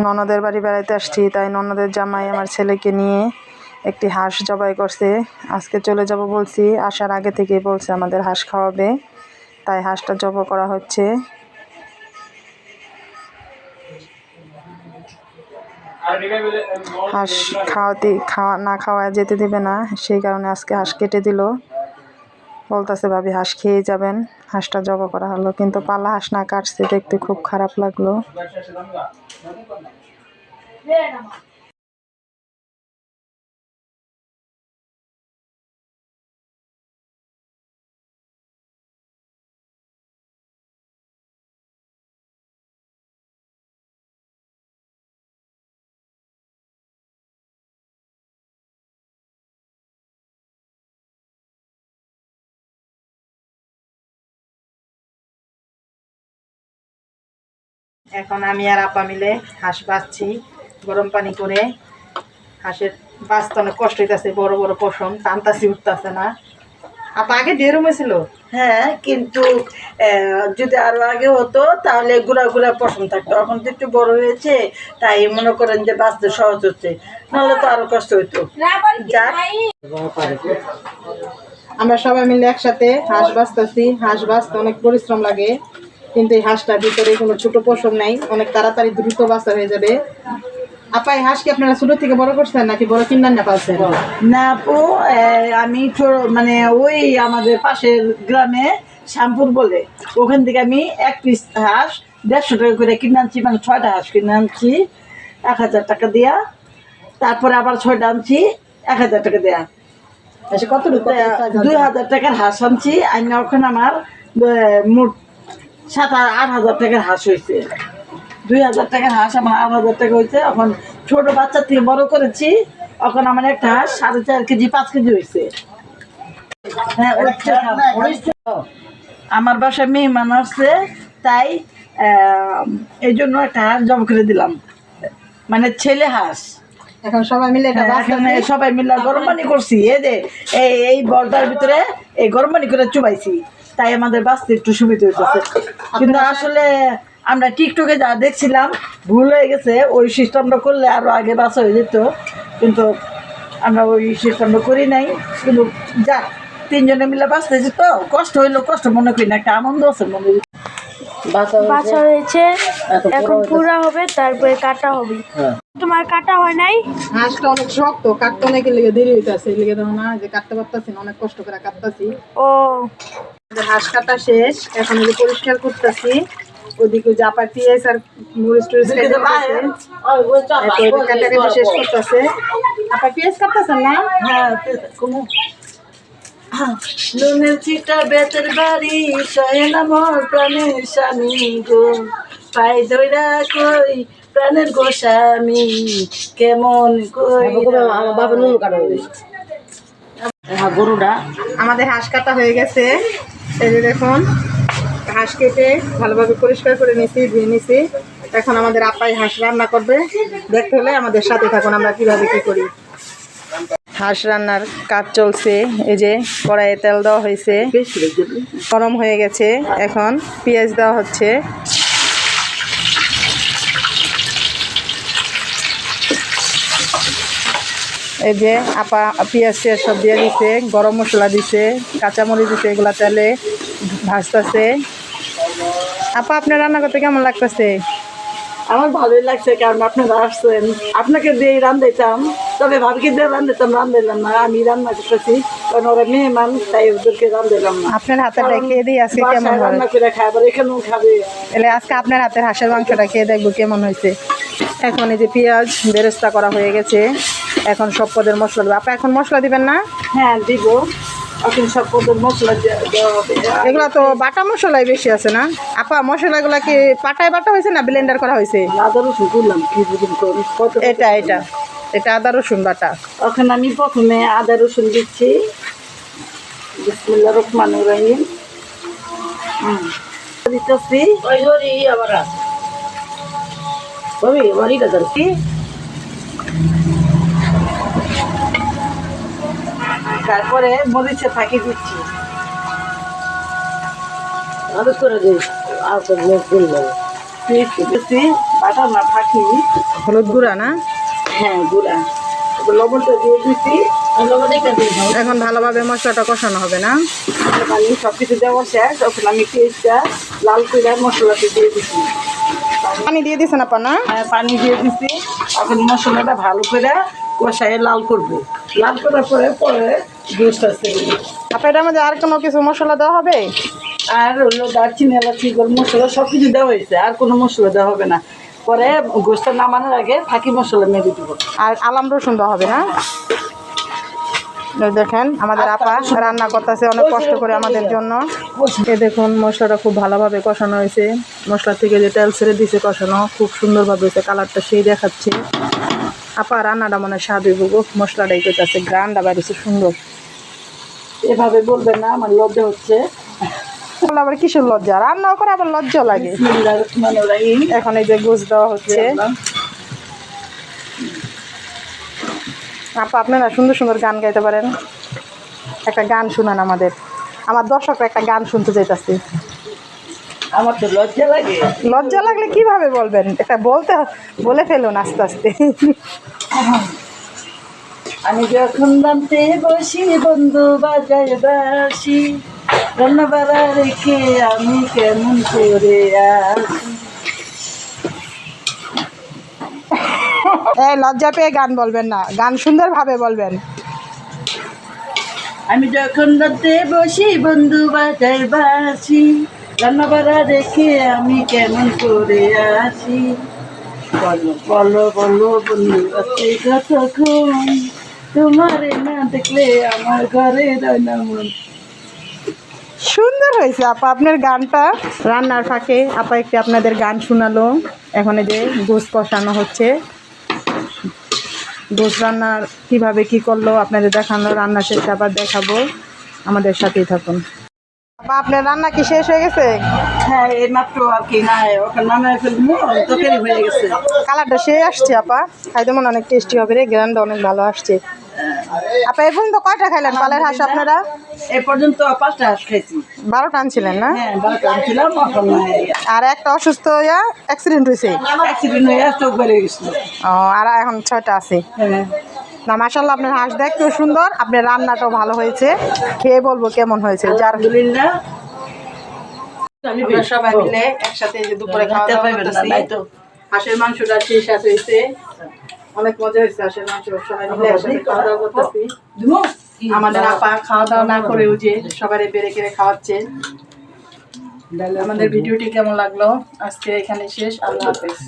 ননদের বাড়ি বেড়াইতে আসছি, তাই ননদের জামাই আমার ছেলেকে নিয়ে একটি হাঁস জবাই করছে। আজকে চলে যাব বলছি, আসার আগে থেকেই বলছে আমাদের হাঁস খাওয়াবে, তাই হাঁসটা জবাই করা হচ্ছে। হাঁস না খাওয়ায় যেতে দিবে না, সেই কারণে আজকে হাঁস কেটে দিল। বলতেছে ভাবি হাঁস খেয়ে যাবেন। হাঁসটা জবাই করা হলো, কিন্তু পালা হাঁস না কাটছে দেখতে খুব খারাপ লাগলো। এখন আমি আর আপা মিলে হাঁস বাছছি গরম পানি করে। হাঁসের বাছতে অনেক কষ্ট হইতেছে, বড় বড় পশম টানতাছি, উঠতেছে না। আপা আগে ডেরুম হয়েছিল। হ্যাঁ, কিন্তু যদি আরো আগে হতো তাহলে গুড়া গুড়া পছন্দ থাকতো। এখন তো একটু বড় হয়েছে, তাই মনে করেন যে বাঁচতে সহজ হচ্ছে, নাহলে তো আরো কষ্ট হইতো। আমরা সবাই মিলে একসাথে হাঁস বাছতেছি। হাঁস বাছতে অনেক পরিশ্রম লাগে, কিন্তু এই হাঁসটার ভিতরে কোনো ছোট পশম নাই, অনেক তাড়াতাড়ি দ্রুত বাছা হয়ে যাবে। আপা এই হাঁস কি আপনারা ছোট থেকে বড় করছেন নাকি বড় কিনার না পালছেন? না আপু, আমি মানে ওই আমাদের পাশের গ্রামে শ্যামপুর বলে, ওখান থেকে আমি এক পিস হাঁস 150 টাকা করে কিনে আনছি, মানে 6টা হাঁস কিনে আনছি 1000 টাকা দিয়া। তারপরে আবার 6টা আনছি 1000 টাকা দেয়া। কত 2000 টাকার হাঁস আনছি আমি। ওখানে আমার মোট 7-8 হাজার টাকার হাঁস হয়েছে। 2000 টাকার হাঁস আমার 8,000 টাকা হয়েছে। এখন ছোট বাচ্চা থেকে বড় করেছি, এখন আমার একটা হাঁস 4.5 কেজি 5 কেজি হয়েছে। হ্যাঁ, আমার বাসায় মেহমান আসছে, তাই এই জন্য একটা হাঁস জব করে দিলাম, মানে ছেলে হাঁস। এখন সবাই মিলে সবাই মিলে গরম পানি করছি। এই বলটার ভিতরে এই গরম পানি করে চুবাইছি, তাই আমাদের বাঁচতে একটু সুবিধা হইতেছে। কিন্তু আসলে আমরা টিকটকে যা দেখছিলাম ভুল হয়ে গেছে। ওই সিস্টেমটা করলে আরো আগে বাঁচা হয়ে যেত, কিন্তু আমরা ওই সিস্টেমটা করি নাই। কিন্তু যাক, 3 জনে মিলে বাঁচতেছি, তো কষ্ট হইলো কষ্ট মনে করি না, একটা আনন্দ আছে মনে। বাছা হয়েছে, এখন পুরা হবে, তারপরে কাটা হবে। তোমার কাটা হয় নাই? হাঁসটা অনেক শক্ত, কাটতে অনেক দেরি হইতেছে, লেগে দেবো না যে কাটতে পারতাছি না, অনেক কষ্ট করে কাটতাছি। ও হাঁস কাটা শেষ, এখন যে পরিষ্কার করতেছি। ওদিকে জাপা পিঁয়াজ আর মরিচ টরিচ কাটাকাটি শেষ করতেছে। আপা পিঁয়াজ কাটতেছেন না? নুনের চিটা বেতের বাড়ি, সহে না মোর প্রাণের স্বামী গো, পাই ধইরা কই প্রাণের গোস্বামী, কেমন কই আমার বাবা নুন কাটা গরুটা। আমাদের হাঁস কাটা হয়ে গেছে, এই যে দেখুন হাঁস কেটে ভালোভাবে পরিষ্কার করে নিছি, ধুয়ে নিছি। এখন আমাদের আপাই হাঁস রান্না করবে, দেখতে হলে আমাদের সাথে থাকুন আমরা কিভাবে কি করি। হাঁস রান্নার কাজ চলছে, এই যে কড়াইয়ে তেল দেওয়া হয়েছে, গরম হয়ে গেছে। এখন পেঁয়াজ দেওয়া হচ্ছে। এই যে আপা পেঁয়াজ সব দিয়ে দিছে, গরম মশলা দিছে, কাঁচামরিচ দিছে, এগুলা তেলে ভাজতেছে। আপা আপনার রান্না করতে কেমন লাগতেছে? আমার ভালোই লাগছে, কারণ আপনারা আসছেন, আপনাকে দিয়ে রান্নাইতাম, তবে ভাবিকে দিয়ে রান্নাইলাম না। আমি রান্না করতেছি, কারণ ওরা মেহমান, তাই ওদেরকে রান্নাইলাম না। আপনার হাতেরটা খেয়ে দিই আজকে কেমন রান্না করে খায়, আবার এখানেও খাবে। এলে আজকে আপনার হাতের হাঁসের মাংসটা খেয়ে দেখবো কেমন হয়েছে। এখন এই যে পেঁয়াজ বেরেস্তা করা হয়ে গেছে, এখন সব পদের মশলা দেবো। আপা এখন মশলা দিবেন না? হ্যাঁ দিব, এখন সব পদের মশলা দেওয়া হবে। এগুলো তো বাটা মশলাই বেশি আছে না আপা? মশলাগুলো কি পাটায় বাটা হয়েছে না ব্লেন্ডার করা হয়েছে? আদা রসুন করলাম, কি বুঝুন এটা আদা রসুন বাটা। এখন আমি প্রথমে আদা রসুন দিচ্ছি, বিসমিল্লাহির রহমানির রহিম। দিতেছি তারপরে মরিচে ফাঁকি দিচ্ছি। বাটা না ফাঁকি। হলুদ গুঁড়া না? হ্যাঁ গুঁড়া, লবণটা দিয়ে দিচ্ছি। এখন ভালোভাবে মশলাটা কষানো হবে না? মানে সব কিছু দেওয়া শেষ, তখন আমি পেঁয়াজটা লাল করে মশলাতে দিয়ে দিচ্ছি। পানি দিয়ে দিছেন আপা না? পানি দিয়ে দিচ্ছি। এখন মশলাটা ভালো করে কষায় লাল করবো। লাল করার পরে পরে গোশটা ছেড়ে দেবো। আপা এটার মধ্যে আর কোনো কিছু মশলা দেওয়া হবে? আর হলো দারচিনি, এলাচি, গরম মশলা সব কিছু দেওয়া হয়েছে, আর কোনো মশলা দেওয়া হবে না। পরে গোশটা নামানোর আগে ফাঁকি মশলা মেরে দেবো। আর আলাম রসুন দেওয়া হবে না? এই দেখেন আমাদের আপা রান্না করতেছে অনেক কষ্ট করে আমাদের জন্য। এই দেখুন মশলাটা খুব ভালোভাবে কষানো হয়েছে। মশলা থেকে যে তেল ছেড়ে দিয়েছে কষানো, খুব সুন্দরভাবে হয়েছে, কালারটা সেই দেখাচ্ছে। আপা রান্নাটা মনে স্বাদ হইব গো, মশলাটাই করতেছে, গ্রানটা বাইরেছে সুন্দর। এভাবে বলবেন না, আমার লজ্জা হচ্ছে। আবার কিসের লজ্জা, রান্নাও করে আবার লজ্জা লাগে। বিসমিল্লাহির রহমানির রহিম। এখন এই যে গোশ দেওয়া হচ্ছে। আপা আপনারা সুন্দর সুন্দর গান গাইতে পারেন, একটা গান শুনান আমাদের, আমার দর্শকরা একটা গান শুনতে চাইতেছি। আমার তো লজ্জা লাগে। লজ্জা লাগলে কিভাবে বলবেন, একটা বলে ফেলুন আস্তে আস্তে। আমি যখন রাঁধতে বসি বন্ধু বাজায় বাসি, রান্না বাড়া রেখে আমি কেমন করে আসি। এই লজ্জা পেয়ে গান বলবেন না, গান সুন্দরভাবে বলবেন। আমি যখন রাঁধতে বসি বন্ধু বাজায় বাসি, রান্না বাড়া রেখে আমি কেমন করে আসি। বলো বলো বলো বন্ধু আছে কতক্ষণ, তোমারে না দেখলে আমার ঘরে রয় না মন। সুন্দর হয়েছে আপা আপনার গানটা। রান্নার ফাঁকে আপা একটু আপনাদের গান শোনালো। এখন এই যে গোশ কষানো হচ্ছে, গোশ রান্নার কিভাবে কি করলো আপনাদের দেখানো, রান্না শেষে আবার দেখাবো, আমাদের সাথেই থাকুন। আপা আপনার রান্না কি শেষ হয়ে গেছে? হ্যাঁ এই মাত্র আর কি না, ওখানে নামে ফেলবো, তরকারি হয়ে গেছে। কালারটা সে আসছে আপা, খাইতে মনে অনেক টেস্টি হবে রে, গ্রানটা অনেক ভালো আসছে। আপা এই পর্যন্ত কয়টা খাইলেন পালের হাঁস আপনারা? এ পর্যন্ত 5টা হাঁস খাইছি। 12টা আনছিলেন না? হ্যাঁ 12টা ছিলাম, এখন আর একটা অসুস্থ হইয়া অ্যাক্সিডেন্ট হয়েছে। অ্যাক্সিডেন্ট হয়ে চোখ বেড়ে গেছিল। ও, আর এখন 6টা আছে। হ্যাঁ না মাশাআল্লাহ আপনার হাঁস দেখতেও সুন্দর, আপনার রান্নাটাও ভালো হয়েছে, খেয়ে বলবো কেমন হয়েছে। যার আলহামদুলিল্লাহ। আমরা সবাই মিলে একসাথে এই যে দুপুরে খাওয়া দাওয়া করতেছি। হাঁসের মাংসটা শেষ হয়েছে, অনেক মজা হয়েছে হাঁসের মাংস, সবাই মিলে একসাথে খাওয়া দাওয়া করতেছি। আমাদের আপা খাওয়া দাওয়া না করেও যে সবাই বেড়ে কেড়ে খাওয়াচ্ছে। আমাদের ভিডিওটি কেমন লাগলো আজকে এখানে শেষ, আল্লাহ হাফেজ।